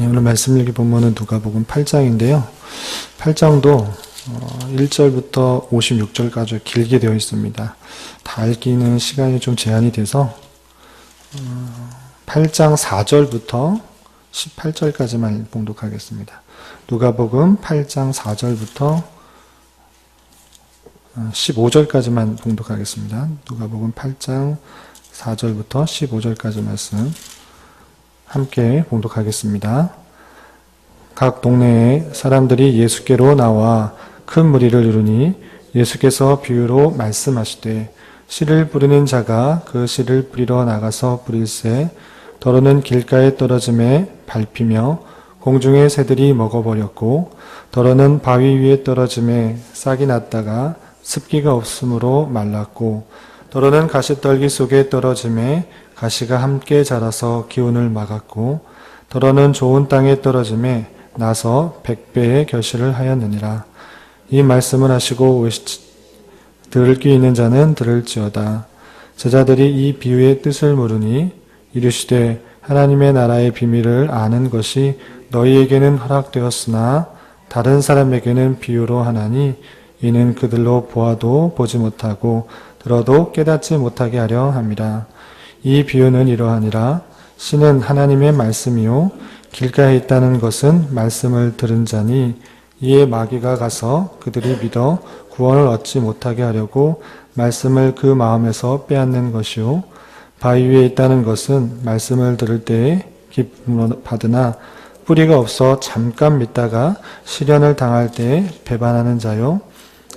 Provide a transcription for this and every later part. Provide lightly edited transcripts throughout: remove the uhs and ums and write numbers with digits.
오늘 말씀 읽기 본문은 누가복음 8장인데요. 8장도 1절부터 56절까지 길게 되어 있습니다. 다 읽기는 시간이 좀 제한이 돼서 8장 4절부터 18절까지만 봉독하겠습니다. 누가복음 8장 4절부터 15절까지만 봉독하겠습니다. 누가복음 8장 4절부터 15절까지 말씀 함께 봉독하겠습니다. 각 동네에 사람들이 예수께로 나와 큰 무리를 이루니 예수께서 비유로 말씀하시되 씨를 뿌리는 자가 그 씨를 뿌리러 나가서 뿌릴새 더러는 길가에 떨어짐에 밟히며 공중의 새들이 먹어버렸고 더러는 바위 위에 떨어짐에 싹이 났다가 습기가 없으므로 말랐고 더러는 가시떨기 속에 떨어짐에 가시가 함께 자라서 기운을 막았고 더러는 좋은 땅에 떨어짐에 나서 100배의 결실을 하였느니라. 이 말씀을 하시고 들을 귀 있는 자는 들을지어다. 제자들이 이 비유의 뜻을 물으니 이르시되 하나님의 나라의 비밀을 아는 것이 너희에게는 허락되었으나 다른 사람에게는 비유로 하나니 이는 그들로 보아도 보지 못하고 들어도 깨닫지 못하게 하려 함이라. 이 비유는 이러하니라. 씨는 하나님의 말씀이요 길가에 있다는 것은 말씀을 들은 자니 이에 마귀가 가서 그들이 믿어 구원을 얻지 못하게 하려고 말씀을 그 마음에서 빼앗는 것이요 바위 위에 있다는 것은 말씀을 들을 때에 기쁨을 받으나 뿌리가 없어 잠깐 믿다가 시련을 당할 때에 배반하는 자요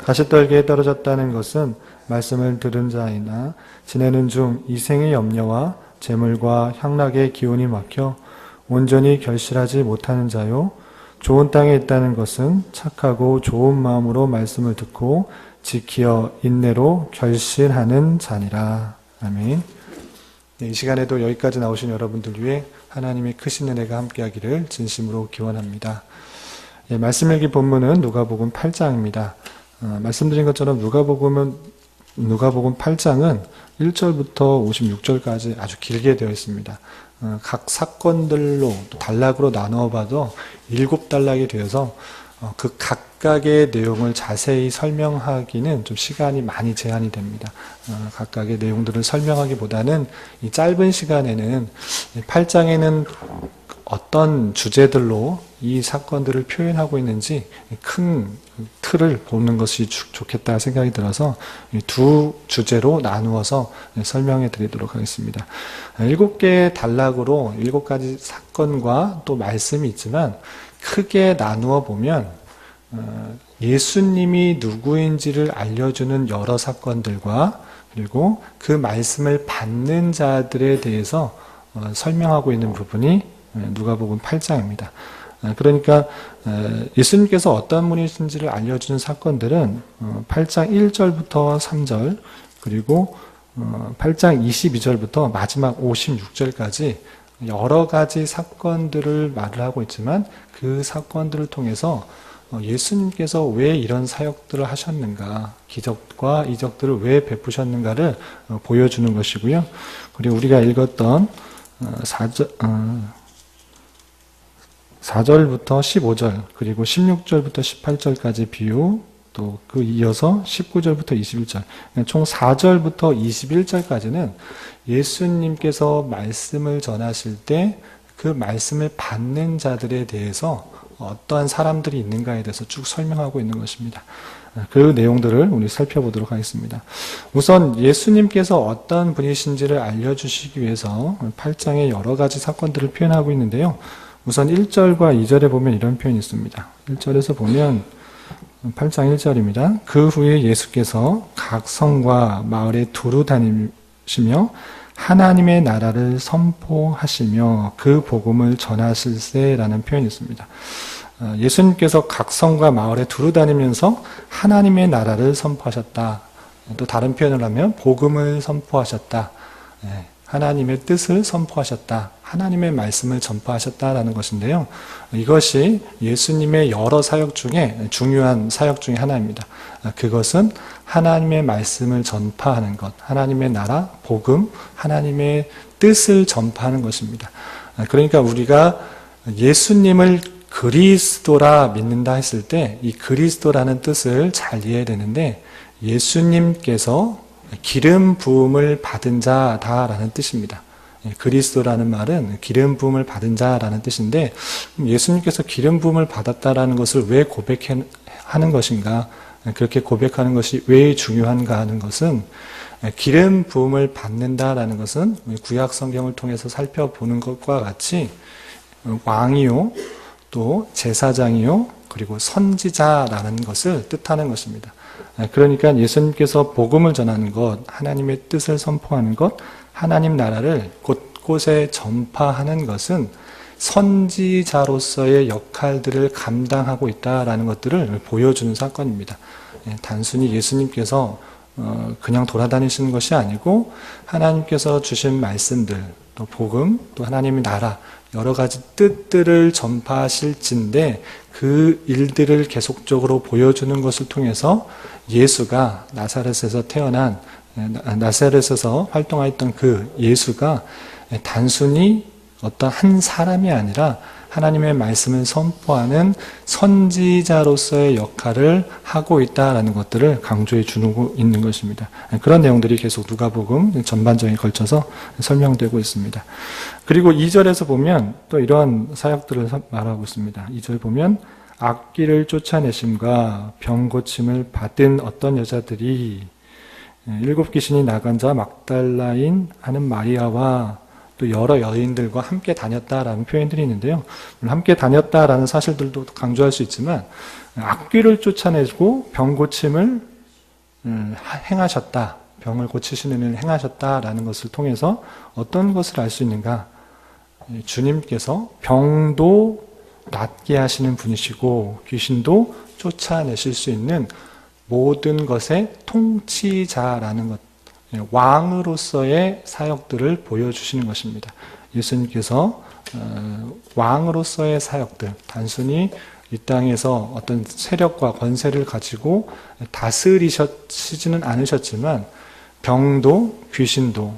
가시떨기에 떨어졌다는 것은 말씀을 들은 자이나 지내는 중 이생의 염려와 재물과 향락의 기운이 막혀 온전히 결실하지 못하는 자요 좋은 땅에 있다는 것은 착하고 좋은 마음으로 말씀을 듣고 지키어 인내로 결실하는 자니라. 아멘. 네, 이 시간에도 여기까지 나오신 여러분들 위해 하나님의 크신 은혜가 함께하기를 진심으로 기원합니다. 네, 말씀 읽기 본문은 누가복음 8장입니다. 말씀드린 것처럼 누가복음 8장은 1절부터 56절까지 아주 길게 되어 있습니다. 각 사건들로 단락으로 나누어 봐도 7단락이 되어서 그 각각의 내용을 자세히 설명하기는 좀 시간이 많이 제한이 됩니다. 각각의 내용들을 설명하기보다는 이 짧은 시간에는 8장에는 어떤 주제들로 이 사건들을 표현하고 있는지 큰 틀을 보는 것이 좋겠다 생각이 들어서 두 주제로 나누어서 설명해 드리도록 하겠습니다. 7개의 단락으로 7가지 사건과 또 말씀이 있지만 크게 나누어 보면 예수님이 누구인지를 알려주는 여러 사건들과 그리고 그 말씀을 받는 자들에 대해서 설명하고 있는 부분이 누가복음 8장입니다. 그러니까 예수님께서 어떤 분이신지를 알려주는 사건들은 8장 1절부터 3절 그리고 8장 22절부터 마지막 56절까지 여러 가지 사건들을 말을 하고 있지만 그 사건들을 통해서 예수님께서 왜 이런 사역들을 하셨는가, 기적과 이적들을 왜 베푸셨는가를 보여주는 것이고요. 그리고 우리가 읽었던 4절부터 15절 그리고 16절부터 18절까지 비유 또 그 이어서 19절부터 21절 총 4절부터 21절까지는 예수님께서 말씀을 전하실 때 그 말씀을 받는 자들에 대해서 어떠한 사람들이 있는가에 대해서 쭉 설명하고 있는 것입니다. 그 내용들을 우리 살펴보도록 하겠습니다. 우선 예수님께서 어떤 분이신지를 알려주시기 위해서 8장의 여러 가지 사건들을 표현하고 있는데요. 우선 1절과 2절에 보면 이런 표현이 있습니다. 1절에서 보면 8장 1절입니다. 그 후에 예수께서 각 성과 마을에 두루 다니시며 하나님의 나라를 선포하시며 그 복음을 전하실세라는 표현이 있습니다. 예수님께서 각 성과 마을에 두루 다니면서 하나님의 나라를 선포하셨다. 또 다른 표현을 하면 복음을 선포하셨다. 하나님의 뜻을 선포하셨다. 하나님의 말씀을 전파하셨다라는 것인데요. 이것이 예수님의 여러 사역 중에 중요한 사역 중에 하나입니다. 그것은 하나님의 말씀을 전파하는 것, 하나님의 나라, 복음, 하나님의 뜻을 전파하는 것입니다. 그러니까 우리가 예수님을 그리스도라 믿는다 했을 때 이 그리스도라는 뜻을 잘 이해해야 되는데 예수님께서 기름 부음을 받은 자다라는 뜻입니다. 그리스도라는 말은 기름 부음을 받은 자라는 뜻인데 예수님께서 기름 부음을 받았다라는 것을 왜 고백하는 것인가? 그렇게 고백하는 것이 왜 중요한가 하는 것은 기름 부음을 받는다라는 것은 구약 성경을 통해서 살펴보는 것과 같이 왕이요 또 제사장이요 그리고 선지자라는 것을 뜻하는 것입니다. 그러니까 예수님께서 복음을 전하는 것, 하나님의 뜻을 선포하는 것, 하나님 나라를 곳곳에 전파하는 것은 선지자로서의 역할들을 감당하고 있다라는 것들을 보여주는 사건입니다. 단순히 예수님께서 그냥 돌아다니시는 것이 아니고 하나님께서 주신 말씀들, 또 복음, 또 하나님의 나라 여러 가지 뜻들을 전파하실진데 그 일들을 계속적으로 보여주는 것을 통해서 예수가 나사렛에서 태어난 나사렛에서 활동하였던 그 예수가 단순히 어떤 한 사람이 아니라 하나님의 말씀을 선포하는 선지자로서의 역할을 하고 있다는 것들을 강조해 주고 있는 것입니다. 그런 내용들이 계속 누가복음 전반적인 걸쳐서 설명되고 있습니다. 그리고 2절에서 보면 또 이러한 사역들을 말하고 있습니다. 2절 보면 악귀를 쫓아내심과 병 고침을 받은 어떤 여자들이 7 귀신이 나간 자 막달라인 하는 마리아와 또 여러 여인들과 함께 다녔다라는 표현들이 있는데요. 함께 다녔다라는 사실들도 강조할 수 있지만 악귀를 쫓아내고 병 고침을 행하셨다. 병을 고치시는 일을 행하셨다라는 것을 통해서 어떤 것을 알 수 있는가? 주님께서 병도 낫게 하시는 분이시고 귀신도 쫓아내실 수 있는 모든 것의 통치자라는 것, 왕으로서의 사역들을 보여주시는 것입니다. 예수님께서 왕으로서의 사역들, 단순히 이 땅에서 어떤 세력과 권세를 가지고 다스리시지는 않으셨지만 병도 귀신도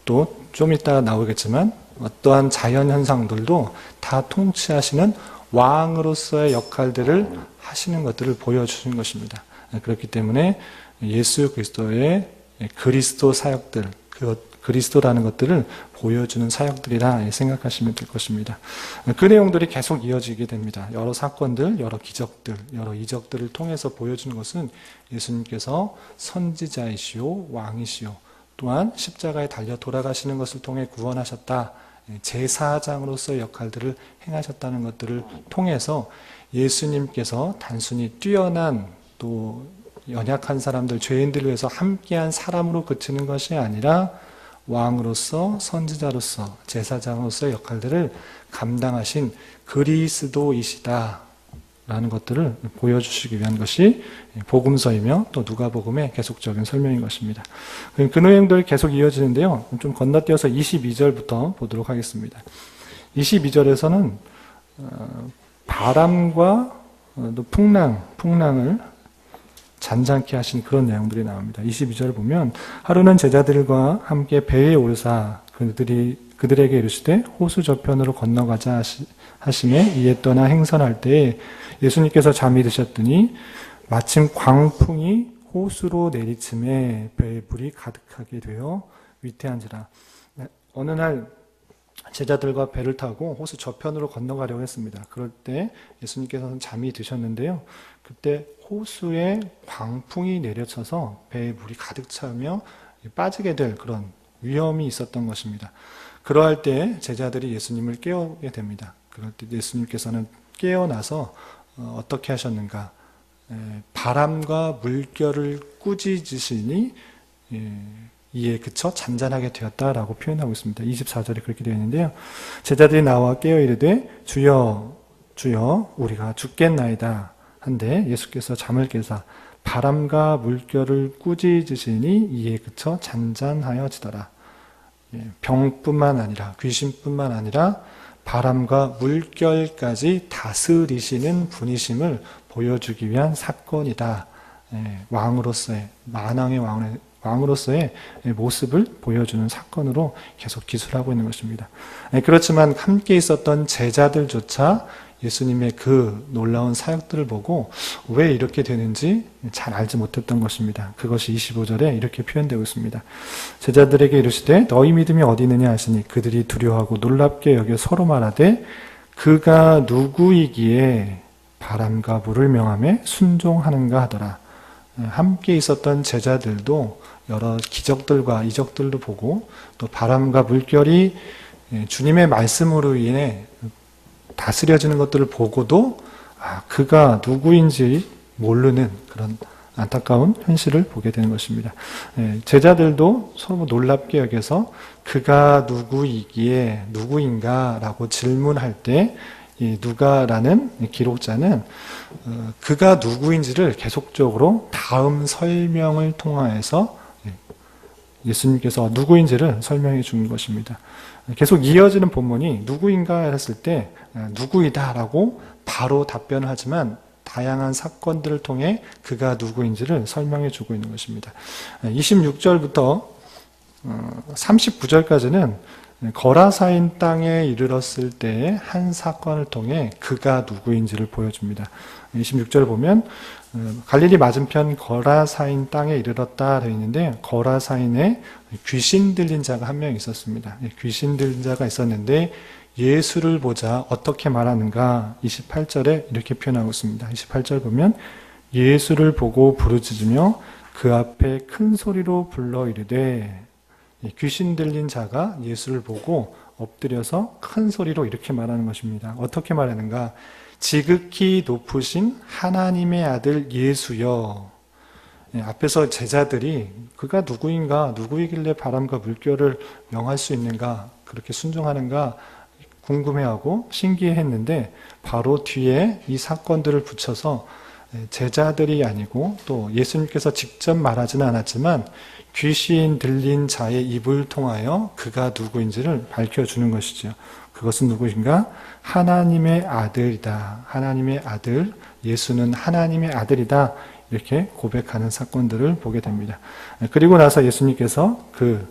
또 좀 이따 나오겠지만 어떠한 자연현상들도 다 통치하시는 왕으로서의 역할들을 하시는 것들을 보여주신 것입니다. 그렇기 때문에 예수 그리스도의 그리스도 사역들, 그리스도라는 것들을 보여주는 사역들이라 생각하시면 될 것입니다. 그 내용들이 계속 이어지게 됩니다. 여러 사건들, 여러 기적들, 여러 이적들을 통해서 보여주는 것은 예수님께서 선지자이시오, 왕이시오, 또한 십자가에 달려 돌아가시는 것을 통해 구원하셨다. 제사장으로서의 역할들을 행하셨다는 것들을 통해서 예수님께서 단순히 뛰어난 또 연약한 사람들, 죄인들을 위해서 함께한 사람으로 그치는 것이 아니라 왕으로서, 선지자로서, 제사장으로서의 역할들을 감당하신 그리스도이시다 라는 것들을 보여주시기 위한 것이 복음서이며 또 누가복음의 계속적인 설명인 것입니다. 그 내용들이 계속 이어지는데요. 좀 건너뛰어서 22절부터 보도록 하겠습니다. 22절에서는 바람과 또 풍랑을 잔잔케 하신 그런 내용들이 나옵니다. 22절을 보면 하루는 제자들과 함께 배에 오르사 그들에게 이르시되 호수 저편으로 건너가자 하심에 이에 떠나 행선할 때에 예수님께서 잠이 드셨더니 마침 광풍이 호수로 내리침에 배에 불이 가득하게 되어 위태한지라. 어느 날 제자들과 배를 타고 호수 저편으로 건너가려고 했습니다. 그럴 때 예수님께서는 잠이 드셨는데요. 그때 호수에 광풍이 내려쳐서 배에 물이 가득 차며 빠지게 될 그런 위험이 있었던 것입니다. 그러할 때 제자들이 예수님을 깨우게 됩니다. 그럴 때 예수님께서는 깨어나서 어떻게 하셨는가? 바람과 물결을 꾸짖으시니 이에 그쳐 잔잔하게 되었다라고 표현하고 있습니다. 24절에 그렇게 되어 있는데요. 제자들이 나와 깨어 이르되 주여 주여 우리가 죽겠나이다 한데 예수께서 잠을 깨사 바람과 물결을 꾸짖으시니 이에 그쳐 잔잔하여지더라. 병뿐만 아니라 귀신뿐만 아니라 바람과 물결까지 다스리시는 분이심을 보여주기 위한 사건이다. 왕으로서의 만왕의 왕으로서의 모습을 보여주는 사건으로 계속 기술하고 있는 것입니다. 그렇지만 함께 있었던 제자들조차 예수님의 그 놀라운 사역들을 보고 왜 이렇게 되는지 잘 알지 못했던 것입니다. 그것이 25절에 이렇게 표현되고 있습니다. 제자들에게 이르시되 너희 믿음이 어디 있느냐 하시니 그들이 두려워하고 놀랍게 여겨 서로 말하되 그가 누구이기에 바람과 물을 명하며 순종하는가 하더라. 함께 있었던 제자들도 여러 기적들과 이적들도 보고 또 바람과 물결이 주님의 말씀으로 인해 다스려지는 것들을 보고도 그가 누구인지 모르는 그런 안타까운 현실을 보게 되는 것입니다. 제자들도 서로 놀랍게 여겨서 그가 누구이기에 누구인가 라고 질문할 때 이 누가라는 기록자는 그가 누구인지를 계속적으로 다음 설명을 통하여서 예수님께서 누구인지를 설명해 준 것입니다. 계속 이어지는 본문이 누구인가 했을 때 누구이다라고 바로 답변을 하지만 다양한 사건들을 통해 그가 누구인지를 설명해 주고 있는 것입니다. 26절부터 39절까지는 거라사인 땅에 이르렀을 때의 한 사건을 통해 그가 누구인지를 보여줍니다. 26절을 보면 갈릴리 맞은편 거라사인 땅에 이르렀다 되어 있는데 거라사인에 귀신 들린 자가 한 명 있었습니다. 귀신 들린 자가 있었는데 예수를 보자 어떻게 말하는가 28절에 이렇게 표현하고 있습니다. 28절 보면 예수를 보고 부르짖으며 그 앞에 큰 소리로 불러 이르되 귀신 들린 자가 예수를 보고 엎드려서 큰 소리로 이렇게 말하는 것입니다. 어떻게 말하는가? 지극히 높으신 하나님의 아들 예수여. 앞에서 제자들이 그가 누구인가, 누구이길래 바람과 물결을 명할 수 있는가, 그렇게 순종하는가 궁금해하고 신기해했는데 바로 뒤에 이 사건들을 붙여서 제자들이 아니고 또 예수님께서 직접 말하지는 않았지만 귀신 들린 자의 입을 통하여 그가 누구인지를 밝혀주는 것이죠. 그것은 누구인가? 하나님의 아들이다. 하나님의 아들, 예수는 하나님의 아들이다. 이렇게 고백하는 사건들을 보게 됩니다. 그리고 나서 예수님께서 그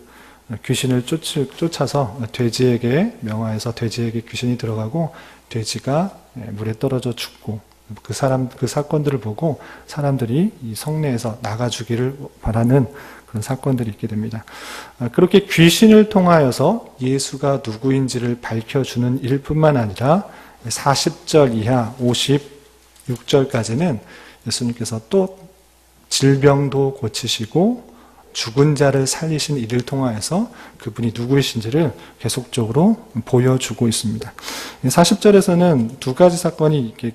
귀신을 쫓아서 돼지에게 명하여서 돼지에게 귀신이 들어가고 돼지가 물에 떨어져 죽고 그 사건들을 보고 사람들이 이 성내에서 나가주기를 바라는 그런 사건들이 있게 됩니다. 그렇게 귀신을 통하여서 예수가 누구인지를 밝혀주는 일뿐만 아니라 40절 이하 56절까지는 예수님께서 또 질병도 고치시고 죽은 자를 살리신 일을 통하여서 그분이 누구이신지를 계속적으로 보여주고 있습니다. 40절에서는 두 가지 사건이 이렇게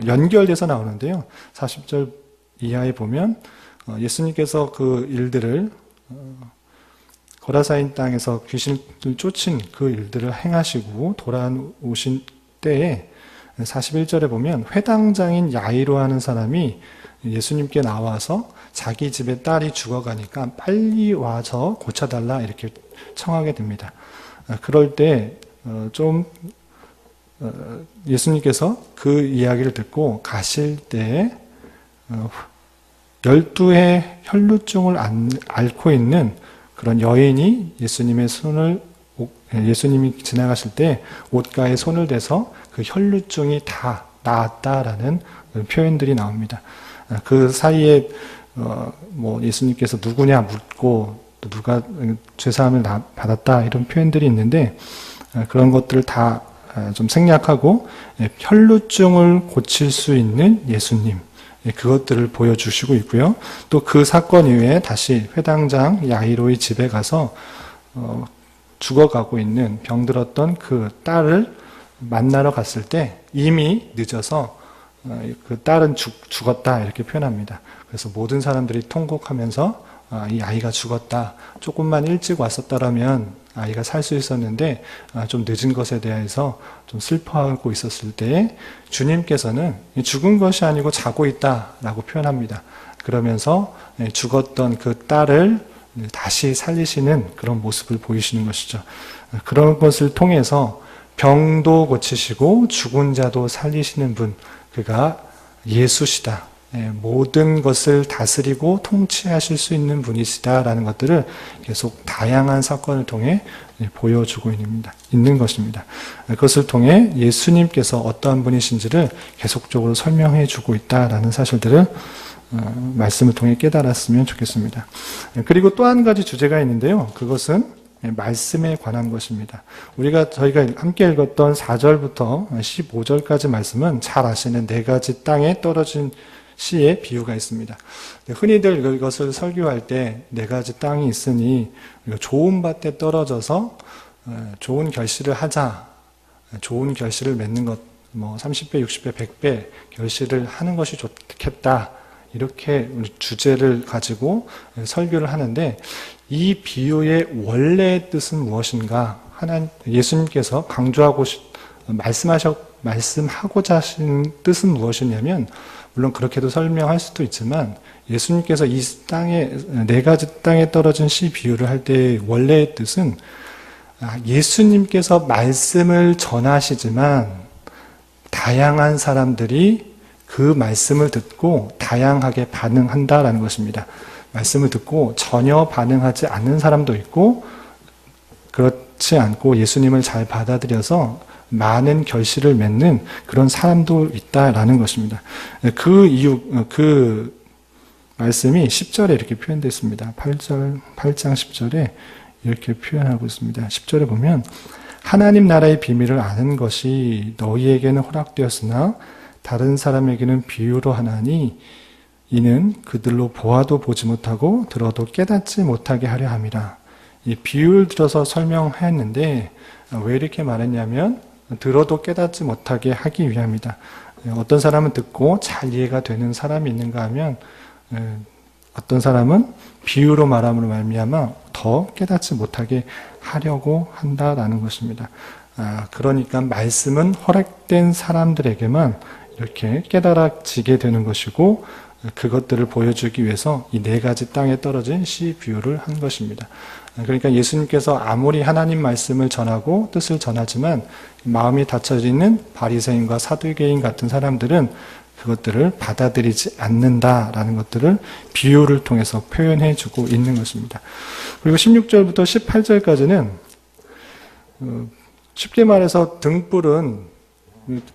연결돼서 나오는데요. 40절 이하에 보면 예수님께서 그 일들을 거라사인 땅에서 귀신을 쫓은 그 일들을 행하시고 돌아오신 때에 41절에 보면 회당장인 야이로 하는 사람이 예수님께 나와서 자기 집에 딸이 죽어가니까 빨리 와서 고쳐달라 이렇게 청하게 됩니다. 그럴 때 좀 예수님께서 그 이야기를 듣고 가실 때 12의 혈루증을 앓고 있는 그런 여인이 예수님이 지나가실 때 옷가에 손을 대서 그 혈루증이 다 나았다라는 표현들이 나옵니다. 그 사이에 예수님께서 누구냐 묻고 또 누가 죄사함을 받았다 이런 표현들이 있는데 그런 것들을 다 좀 생략하고 혈루증을 고칠 수 있는 예수님 그것들을 보여주시고 있고요. 또 그 사건 이후에 다시 회당장 야이로의 집에 가서 죽어가고 있는 병들었던 그 딸을 만나러 갔을 때 이미 늦어서 그 딸은 죽었다 이렇게 표현합니다. 그래서 모든 사람들이 통곡하면서 이 아이가 죽었다. 조금만 일찍 왔었다라면 아이가 살 수 있었는데 좀 늦은 것에 대해서 좀 슬퍼하고 있었을 때 주님께서는 죽은 것이 아니고 자고 있다라고 표현합니다. 그러면서 죽었던 그 딸을 다시 살리시는 그런 모습을 보이시는 것이죠. 그런 것을 통해서 병도 고치시고 죽은 자도 살리시는 분, 그가 예수시다. 모든 것을 다스리고 통치하실 수 있는 분이시다라는 것들을 계속 다양한 사건을 통해 보여주고 있는 것입니다. 그것을 통해 예수님께서 어떠한 분이신지를 계속적으로 설명해 주고 있다라는 사실들을 말씀을 통해 깨달았으면 좋겠습니다. 그리고 또 한 가지 주제가 있는데요. 그것은 말씀에 관한 것입니다. 저희가 함께 읽었던 4절부터 15절까지 말씀은 잘 아시는 네 가지 땅에 떨어진 씨의 비유가 있습니다. 흔히들 이것을 설교할 때 네 가지 땅이 있으니 좋은 밭에 떨어져서 좋은 결실을 하자, 좋은 결실을 맺는 것, 30배, 60배, 100배 결실을 하는 것이 좋겠다. 이렇게 주제를 가지고 설교를 하는데 이 비유의 원래의 뜻은 무엇인가? 예수님께서 말씀하고자 하신 뜻은 무엇이냐면 물론 그렇게도 설명할 수도 있지만 예수님께서 이 땅에 네 가지 땅에 떨어진 씨 비유를 할 때의 원래의 뜻은 예수님께서 말씀을 전하시지만 다양한 사람들이 그 말씀을 듣고 다양하게 반응한다라는 것입니다. 말씀을 듣고 전혀 반응하지 않는 사람도 있고 그렇지 않고 예수님을 잘 받아들여서 많은 결실을 맺는 그런 사람도 있다라는 것입니다. 그 말씀이 10절에 이렇게 표현되어 있습니다. 8장 10절에 이렇게 표현하고 있습니다. 10절에 보면 하나님 나라의 비밀을 아는 것이 너희에게는 허락되었으나 다른 사람에게는 비유로 하나니 이는 그들로 보아도 보지 못하고 들어도 깨닫지 못하게 하려 함이라. 이 비유를 들어서 설명했는데 왜 이렇게 말했냐면 들어도 깨닫지 못하게 하기 위함이다. 어떤 사람은 듣고 잘 이해가 되는 사람이 있는가 하면 어떤 사람은 비유로 말함으로 말미암아 더 깨닫지 못하게 하려고 한다라는 것입니다. 그러니까 말씀은 허락된 사람들에게만 이렇게 깨달아지게 되는 것이고 그것들을 보여주기 위해서 이 네 가지 땅에 떨어진 씨 비유를 한 것입니다. 그러니까 예수님께서 아무리 하나님 말씀을 전하고 뜻을 전하지만 마음이 닫혀져 있는 바리새인과 사두개인 같은 사람들은 그것들을 받아들이지 않는다라는 것들을 비유를 통해서 표현해 주고 있는 것입니다. 그리고 16절부터 18절까지는 쉽게 말해서 등불은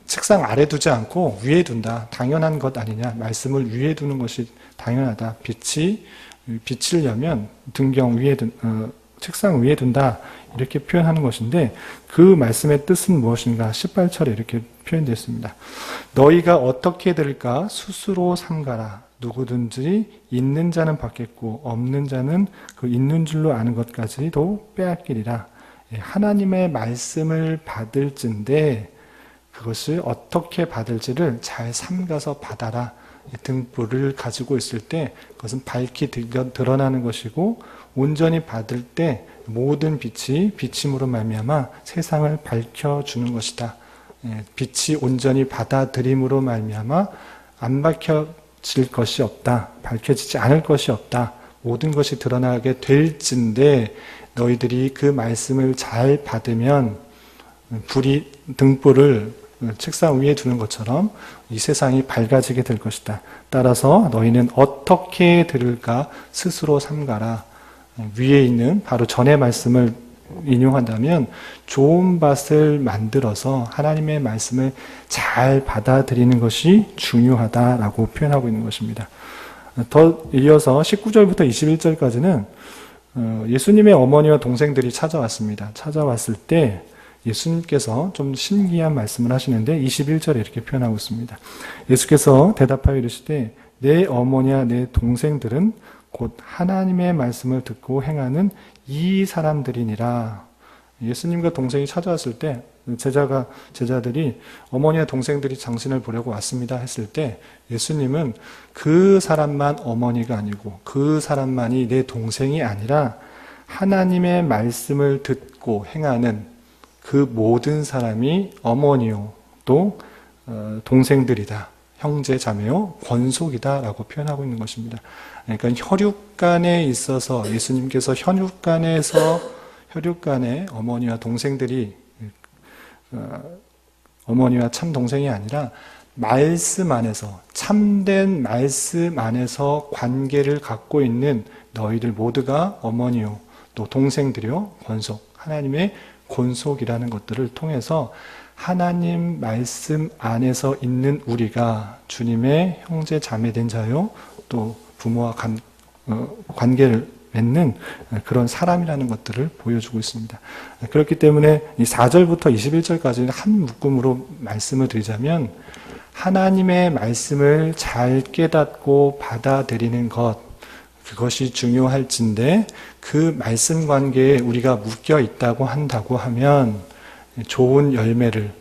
책상 아래 두지 않고 위에 둔다. 당연한 것 아니냐. 말씀을 위에 두는 것이 당연하다. 빛이 비치려면 책상 위에 둔다. 이렇게 표현하는 것인데 그 말씀의 뜻은 무엇인가? 18절에 이렇게 표현되어 있습니다. 너희가 어떻게 들을까? 스스로 삼가라. 누구든지 있는 자는 받겠고 없는 자는 그 있는 줄로 아는 것까지도 빼앗기리라. 하나님의 말씀을 받을진데 그것을 어떻게 받을지를 잘 삼가서 받아라. 등불을 가지고 있을 때 그것은 밝히 드러나는 것이고 온전히 받을 때 모든 빛이 비침으로 말미암아 세상을 밝혀주는 것이다. 빛이 온전히 받아들임으로 말미암아 안 밝혀질 것이 없다. 밝혀지지 않을 것이 없다. 모든 것이 드러나게 될진데 너희들이 그 말씀을 잘 받으면 등불을 책상 위에 두는 것처럼 이 세상이 밝아지게 될 것이다. 따라서 너희는 어떻게 들을까 스스로 삼가라. 위에 있는 바로 전의 말씀을 인용한다면 좋은 밭을 만들어서 하나님의 말씀을 잘 받아들이는 것이 중요하다라고 표현하고 있는 것입니다. 더 이어서 19절부터 21절까지는 예수님의 어머니와 동생들이 찾아왔습니다. 찾아왔을 때 예수님께서 좀 신기한 말씀을 하시는데 21절에 이렇게 표현하고 있습니다. 예수께서 대답하여 이르시되 내 어머니와 내 동생들은 곧 하나님의 말씀을 듣고 행하는 이 사람들이니라. 예수님과 동생이 찾아왔을 때 제자들이 어머니와 동생들이 당신을 보려고 왔습니다 했을 때 예수님은 그 사람만 어머니가 아니고 그 사람만이 내 동생이 아니라 하나님의 말씀을 듣고 행하는 그 모든 사람이 어머니요 또 동생들이다. 형제 자매요 권속이다 라고 표현하고 있는 것입니다. 그러니까 혈육간에 있어서 예수님께서 혈육간에 어머니와 동생들이 어머니와 참 동생이 아니라 말씀 안에서, 참된 말씀 안에서 관계를 갖고 있는 너희들 모두가 어머니요, 또 동생들이요, 권속, 하나님의 권속이라는 것들을 통해서 하나님 말씀 안에서 있는 우리가 주님의 형제 자매된 자요, 또 부모와 관계를 맺는 그런 사람이라는 것들을 보여주고 있습니다. 그렇기 때문에 이 4절부터 21절까지는 한 묶음으로 말씀을 드리자면 하나님의 말씀을 잘 깨닫고 받아들이는 것, 그것이 중요할진데 그 말씀 관계에 우리가 묶여 있다고 한다고 하면 좋은 열매를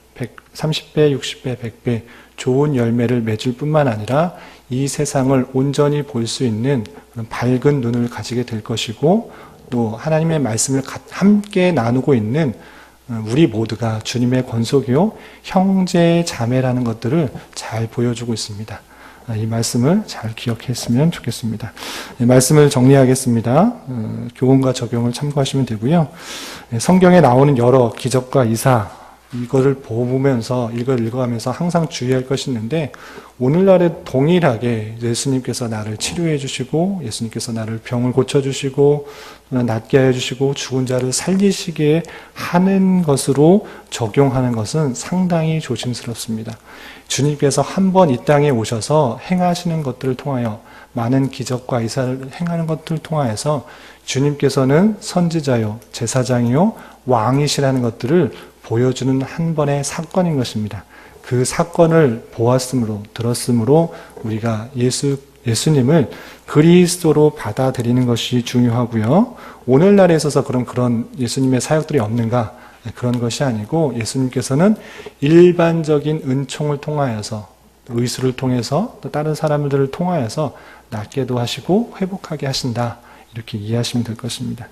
30배, 60배, 100배 좋은 열매를 맺을 뿐만 아니라 이 세상을 온전히 볼 수 있는 그런 밝은 눈을 가지게 될 것이고, 또 하나님의 말씀을 함께 나누고 있는 우리 모두가 주님의 권속이요 형제 자매라는 것들을 잘 보여주고 있습니다. 이 말씀을 잘 기억했으면 좋겠습니다. 말씀을 정리하겠습니다. 교훈과 적용을 참고하시면 되고요. 성경에 나오는 여러 기적과 이사, 이거를 보면서 읽어가면서 항상 주의할 것이 있는데, 오늘날에 동일하게 예수님께서 나를 치료해 주시고, 예수님께서 나를 병을 고쳐주시고, 낫게 하여 주시고, 죽은 자를 살리시게 하는 것으로 적용하는 것은 상당히 조심스럽습니다. 주님께서 한 번 이 땅에 오셔서 행하시는 것들을 통하여, 많은 기적과 이사를 행하는 것들을 통하여서 주님께서는 선지자요, 제사장이요, 왕이시라는 것들을 보여주는 한 번의 사건인 것입니다. 그 사건을 보았으므로, 들었으므로 우리가 예수님을 그리스도로 받아들이는 것이 중요하고요. 오늘날에 있어서 그런 예수님의 사역들이 없는가? 그런 것이 아니고, 예수님께서는 일반적인 은총을 통하여서, 의술을 통해서, 또 다른 사람들을 통하여서 낫게도 하시고 회복하게 하신다, 이렇게 이해하시면 될 것입니다.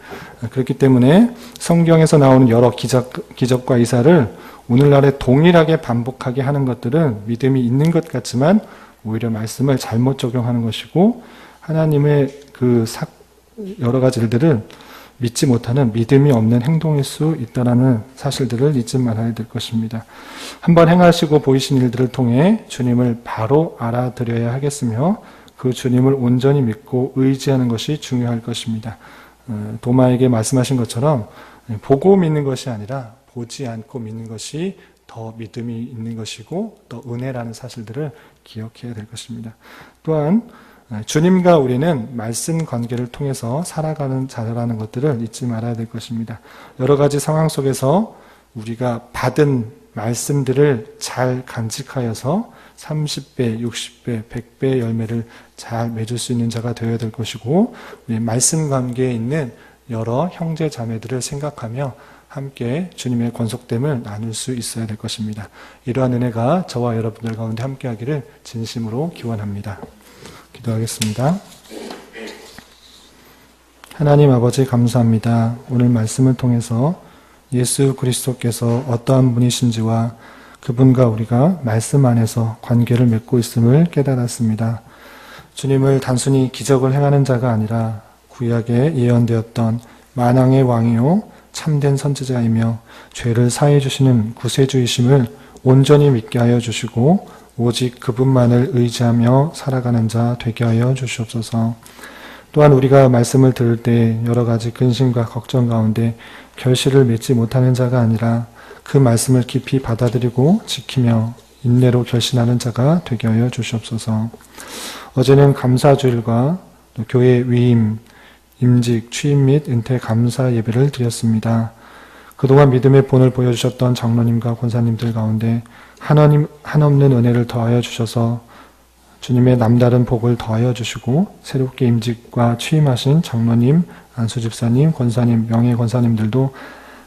그렇기 때문에 성경에서 나오는 여러 기적과 이사를 오늘날에 동일하게 반복하게 하는 것들은 믿음이 있는 것 같지만 오히려 말씀을 잘못 적용하는 것이고, 하나님의 여러 가지 일들을 믿지 못하는 믿음이 없는 행동일 수 있다는 사실들을 잊지 말아야 될 것입니다. 한번 행하시고 보이신 일들을 통해 주님을 바로 알아들여야 하겠으며, 그 주님을 온전히 믿고 의지하는 것이 중요할 것입니다. 도마에게 말씀하신 것처럼 보고 믿는 것이 아니라 보지 않고 믿는 것이 더 믿음이 있는 것이고 또 은혜라는 사실들을 기억해야 될 것입니다. 또한 주님과 우리는 말씀 관계를 통해서 살아가는 자라는 것들을 잊지 말아야 될 것입니다. 여러 가지 상황 속에서 우리가 받은 말씀들을 잘 간직하여서 30배, 60배, 100배의 열매를 잘 맺을 수 있는 자가 되어야 될 것이고, 말씀 관계에 있는 여러 형제 자매들을 생각하며 함께 주님의 권속됨을 나눌 수 있어야 될 것입니다. 이러한 은혜가 저와 여러분들 가운데 함께하기를 진심으로 기원합니다. 기도하겠습니다. 하나님 아버지 감사합니다. 오늘 말씀을 통해서 예수 그리스도께서 어떠한 분이신지와 그분과 우리가 말씀 안에서 관계를 맺고 있음을 깨달았습니다. 주님을 단순히 기적을 행하는 자가 아니라 구약에 예언되었던 만왕의 왕이요 참된 선지자이며 죄를 사해 주시는 구세주이심을 온전히 믿게 하여 주시고 오직 그분만을 의지하며 살아가는 자 되게 하여 주시옵소서. 또한 우리가 말씀을 들을 때 여러 가지 근심과 걱정 가운데 결실을 맺지 못하는 자가 아니라 그 말씀을 깊이 받아들이고 지키며 인내로 결신하는 자가 되게 하여 주시옵소서. 어제는 감사주일과 또 교회 위임, 임직, 취임 및 은퇴 감사 예배를 드렸습니다. 그동안 믿음의 본을 보여주셨던 장로님과 권사님들 가운데 한없는 은혜를 더하여 주셔서 주님의 남다른 복을 더하여 주시고 새롭게 임직과 취임하신 장로님, 안수집사님, 권사님, 명예권사님들도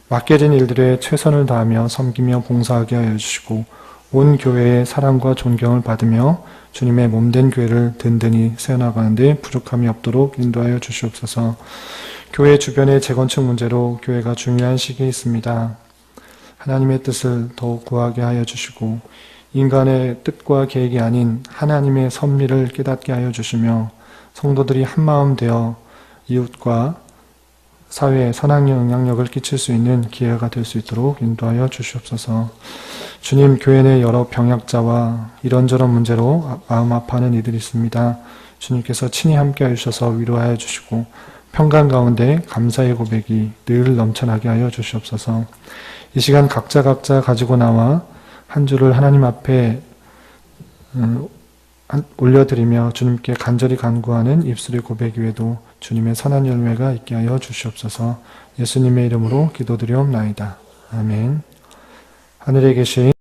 맡겨진 일들에 최선을 다하며 섬기며 봉사하게 하여 주시고 온 교회의 사랑과 존경을 받으며 주님의 몸된 교회를 든든히 세워나가는 데 부족함이 없도록 인도하여 주시옵소서. 교회 주변의 재건축 문제로 교회가 중요한 시기에 있습니다. 하나님의 뜻을 더욱 구하게 하여 주시고 인간의 뜻과 계획이 아닌 하나님의 섭리를 깨닫게 하여 주시며 성도들이 한마음 되어 이웃과 사회에 선한 영향력을 끼칠 수 있는 기회가 될 수 있도록 인도하여 주시옵소서. 주님, 교회 내 여러 병약자와 이런저런 문제로 마음 아파하는 이들이 있습니다. 주님께서 친히 함께하여 주셔서 위로하여 주시고 평강 가운데 감사의 고백이 늘 넘쳐나게 하여 주시옵소서. 이 시간 각자 가지고 나와 한 주를 하나님 앞에 올려드리며 주님께 간절히 간구하는 입술의 고백 위에도 주님의 선한 열매가 있게 하여 주시옵소서. 예수님의 이름으로 기도드리옵나이다. 아멘. 하늘에 계신